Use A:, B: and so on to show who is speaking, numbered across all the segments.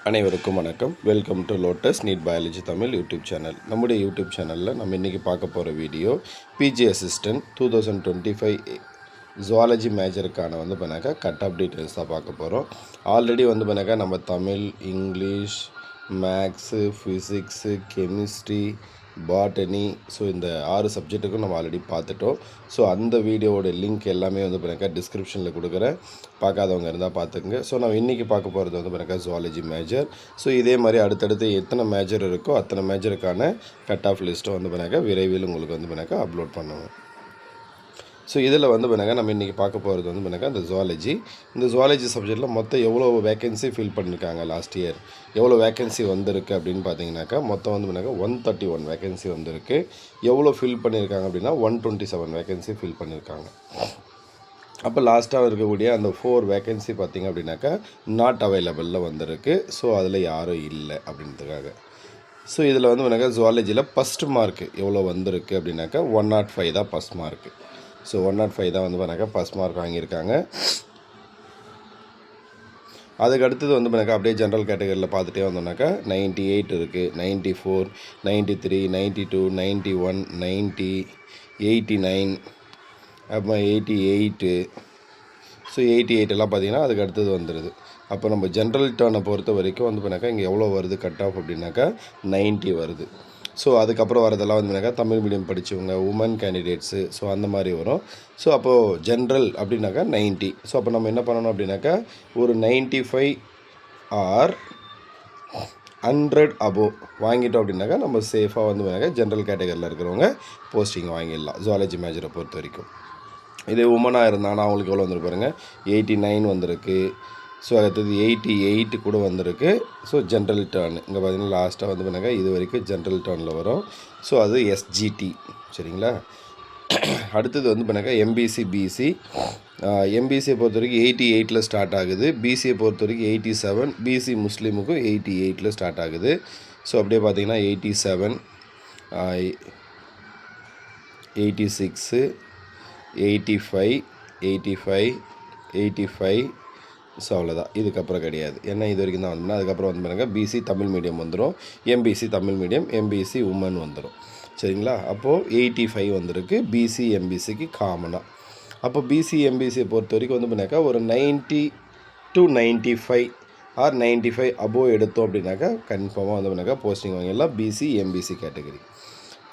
A: அனைவருக்கும் வணக்கம். Welcome to lotus NEET biology Tamil YouTube channel. நம்முடைய யூடியூப் சேனலில் நம்ம இன்றைக்கி பார்க்க போகிற வீடியோ பிஜி அசிஸ்டன்ட் 2025 ஜுவாலஜி மேஜருக்கான பண்ணாக்கா கட் ஆஃப் டீட்டெயில்ஸ் தான் பார்க்க போகிறோம். ஆல்ரெடி பண்ணாக்கா நம்ம Tamil, English, maths, physics, chemistry, botany, so இந்த 6 சப்ஜெக்ட்டுக்கும் நம்ம ஆல்ரெடி பார்த்துட்டோம். ஸோ அந்த வீடியோவோட லிங்க் எல்லாமே பண்ணாக்கா டிஸ்கிரிப்ஷனில் கொடுக்குறேன், பார்க்காதவங்க இருந்தால் பார்த்துக்குங்க. ஸோ நம்ம இன்றைக்கி பார்க்க போகிறது பண்ணாக்கா ஜுவாலஜி மேஜர். ஸோ இதே மாதிரி அடுத்தடுத்து எத்தனை மேஜர் இருக்கோ அத்தனை மேஜருக்கான கட் ஆஃப் லிஸ்ட்டை பண்ணாக்கா விரைவில் உங்களுக்கு பண்ணாக்கா அப்லோட் பண்ணுவோம். ஸோ இதில் பண்ணாக்கா நம்ம இன்றைக்கி பார்க்க போகிறது பண்ணாக்கா இந்த ஜுவாலஜி. இந்த ஜுவாலஜி சப்ஜெக்டில் மொத்தம் எவ்வளோ வேக்கன்சி ஃபில் பண்ணியிருக்காங்க லாஸ்ட் இயர், எவ்வளோ வேக்கன்சி வந்திருக்கு அப்படின்னு பார்த்தீங்கன்னாக்கா மொத்தம் பண்ணாக்கா 131 வேக்கன்சி வந்திருக்கு. எவ்வளோ ஃபில் பண்ணியிருக்காங்க அப்படின்னா 127 வேக்கன்சி ஃபில் பண்ணியிருக்காங்க. அப்போ லாஸ்ட்டாக இருக்கக்கூடிய அந்த 4 வேக்கன்சி பார்த்திங்க அப்படின்னாக்கா நாட் அவைலபிளில் வந்திருக்கு. ஸோ அதில் யாரும் இல்லை அப்படின்றதுக்காக. ஸோ இதில் பண்ணாக்கா ஜுவாலஜியில் ஃபஸ்ட் மார்க் எவ்வளோ வந்திருக்கு அப்படின்னாக்கா 105 தான் ஃபஸ்ட் மார்க்கு. ஸோ 105 தான் பண்ணாக்கா ஃபஸ்ட் மார்க் வாங்கியிருக்காங்க. அதுக்கு அடுத்தது பண்ணாக்கா அப்படியே ஜென்ரல் கேட்டகரியில் பார்த்துட்டே வந்தோம்னாக்கா 98 இருக்குது, 94, 93, 92, 91, 90, 89, அப்புறம் 88. ஸோ 88 எல்லாம் பார்த்திங்கன்னா அதுக்கு அடுத்தது வந்துடுது. அப்போ நம்ம ஜென்ரல் டர்னை பொறுத்த வரைக்கும் பண்ணாக்கா இங்கே எவ்வளோ வருது கட் ஆஃப் அப்படின்னாக்கா 90 வருது. ஸோ அதுக்கப்புறம் வரதெல்லாம் பண்ணாக்கா தமிழ் மீடியம் படித்தவங்க, உமன் கேண்டிடேட்ஸு, ஸோ அந்த மாதிரி வரும். ஸோ அப்போது ஜென்ரல் அப்படின்னாக்கா 90. ஸோ அப்போ நம்ம என்ன பண்ணணும் அப்படின்னாக்கா ஒரு 95 ஆர் 100 அபோவ் வாங்கிட்டோம் அப்படின்னாக்கா நம்ம சேஃபாக பண்ணாக்கா ஜென்ரல் கேட்டகரியில் இருக்கிறவங்க போஸ்டிங் வாங்கிடலாம் ஜுவாலஜி மேஜரை பொறுத்த வரைக்கும். இதே உமனாக இருந்தாங்கன்னா அவங்களுக்கு எவ்வளோ வந்துருக்கு பாருங்கள், 89 வந்திருக்கு. ஸோ அடுத்தது 88 கூட வந்திருக்கு. ஸோ ஜென்ரல் டர்ன் இங்கே பார்த்தீங்கன்னா லாஸ்ட்டாக பண்ணாக்கா இது வரைக்கும் ஜென்ரல் டர்னில் வரும். ஸோ அது எஸ்ஜிடி, சரிங்களா. அடுத்தது பண்ணாக்கா எம்பிசி, பிசி. எம்பிசியை பொறுத்த வரைக்கும் 88 ஸ்டார்ட் ஆகுது. பிசியை பொறுத்த வரைக்கும் 87, பிசி முஸ்லீமுக்கும் 88 ஸ்டார்ட் ஆகுது. ஸோ அப்படியே பார்த்தீங்கன்னா 87, 86, 85, 85, 85. ஸோ அவ்வளோதான், இதுக்கப்புறம் கிடையாது. ஏன்னா இது வரைக்கும் தான் வந்தோம்னா அதுக்கப்புறம் பாருங்கள் பிசி தமிழ் மீடியம் வந்துடும், MBC Tamil medium, MBC women வந்துடும், சரிங்களா. அப்போது 85 வந்திருக்கு பிசி எம்பிசிக்கு காமனாக. அப்போ பிசி எம்பிசியை பொறுத்த வரைக்கும் பண்ணாக்கா ஒரு 90 to 95 ஆர் 95 அபோவ் எடுத்தோம் அப்படின்னாக்கா கன்ஃபார்மாக பண்ணாக்கா போஸ்டிங் வாங்கிடலாம் பிசி எம்பிசி கேட்டகரி.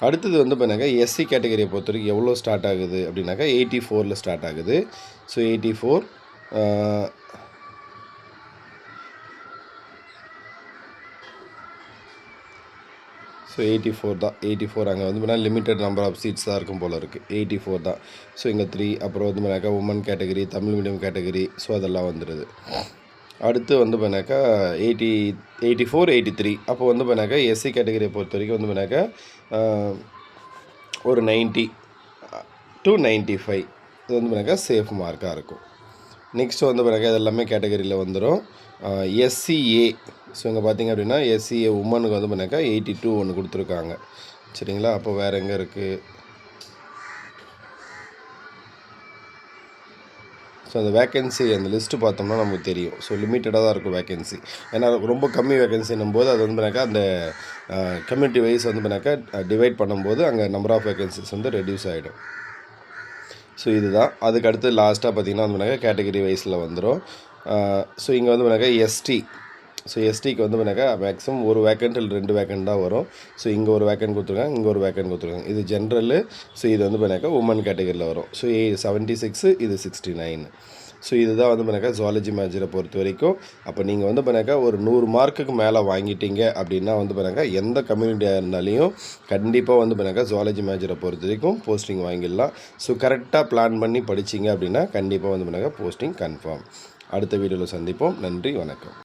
A: அடுத்தது பண்ணாக்கா எஸ்சி கேட்டகரியை பொறுத்த வரைக்கும் எவ்வளோ ஸ்டார்ட் ஆகுது அப்படின்னாக்கா 84 ஸ்டார்ட் ஆகுது. ஸோ 84, ஸோ 84 தான். 84 அங்கே பண்ணால் லிமிட்டட் நம்பர் ஆஃப் சீட்ஸ் தான் இருக்கும் போல் இருக்குது. 84 தான். ஸோ இங்கே 3. அப்புறம் பண்ணாக்கா women category, Tamil medium category, so அதெல்லாம் வந்துடுது. அடுத்து பண்ணாக்கா 84, 83. அப்போ பண்ணாக்கா எஸ்சி கேட்டகரியை பொறுத்த வரைக்கும் பண்ணாக்கா ஒரு 90 to 95 இது பண்ணாக்கா சேஃப் மார்க்காக இருக்கும். நெக்ஸ்ட்டு பண்ணாக்கா இது எல்லாமே கேட்டகரியில் வந்துடும். எஸ்சிஏ, ஸோ இங்கே பார்த்திங்க அப்படின்னா எஸ்சிஏ உமனுக்கு பண்ணாக்கா 82 ஒன்று கொடுத்துருக்காங்க, சரிங்களா. அப்போ வேறு எங்கே இருக்குது? ஸோ அந்த வேக்கன்சி அந்த லிஸ்ட்டு பார்த்தோம்னா நமக்கு தெரியும். ஸோ லிமிட்டடாக தான் இருக்கும் வேக்கன்சி. ஏன்னா ரொம்ப கம்மி வேக்கன்சின்னும் போது அது பண்ணாக்கா அந்த கம்யூனிட்டி வைஸ் பண்ணாக்கா டிவைட் பண்ணும்போது அங்கே நம்பர் ஆஃப் வேக்கன்சிஸ் ரெடியூஸ் ஆகிடும். ஸோ இதுதான். அதுக்கு அடுத்து லாஸ்ட்டாக பார்த்திங்கன்னா பண்ணாக்கா கேட்டகரி வைஸில் வந்துடும். ஸோ இங்கே பண்ணாக்கா எஸ்டி. ஸோ எஸ்டிக்கு பண்ணாக்கா மேக்ஸிமம் ஒரு வேக்கண்ட் இல்லை 2 வேக்கண்ட் தான் வரும். ஸோ இங்கே ஒரு வேக்கண்ட் கொடுத்துருக்காங்க, இங்கே ஒரு வேக்கண்ட் கொடுத்துருக்காங்க. இது ஜென்ரலு. ஸோ இது பண்ணாக்கா உமன் கேட்டகரியில் வரும். ஸோ 76, இது 69. ஸோ இதுதான் பண்ணாக்கா ஜுவாலஜி மேஜரை பொறுத்த வரைக்கும். அப்போ நீங்கள் பண்ணாக்கா ஒரு 100 மார்க்குக்கு மேலே வாங்கிட்டீங்க அப்படின்னா பண்ணாக்கா எந்த கம்யூனிட்டியாக இருந்தாலையும் கண்டிப்பாக பண்ணாக்கா ஜுவாலஜி மேஜரை பொறுத்த வரைக்கும் போஸ்டிங் வாங்கிடலாம். ஸோ கரெக்டாக பிளான் பண்ணி படிச்சிங்க அப்படின்னா கண்டிப்பாக பண்ணாக்கா போஸ்டிங் கன்ஃபார்ம். அடுத்த வீடியோவில் சந்திப்போம். நன்றி, வணக்கம்.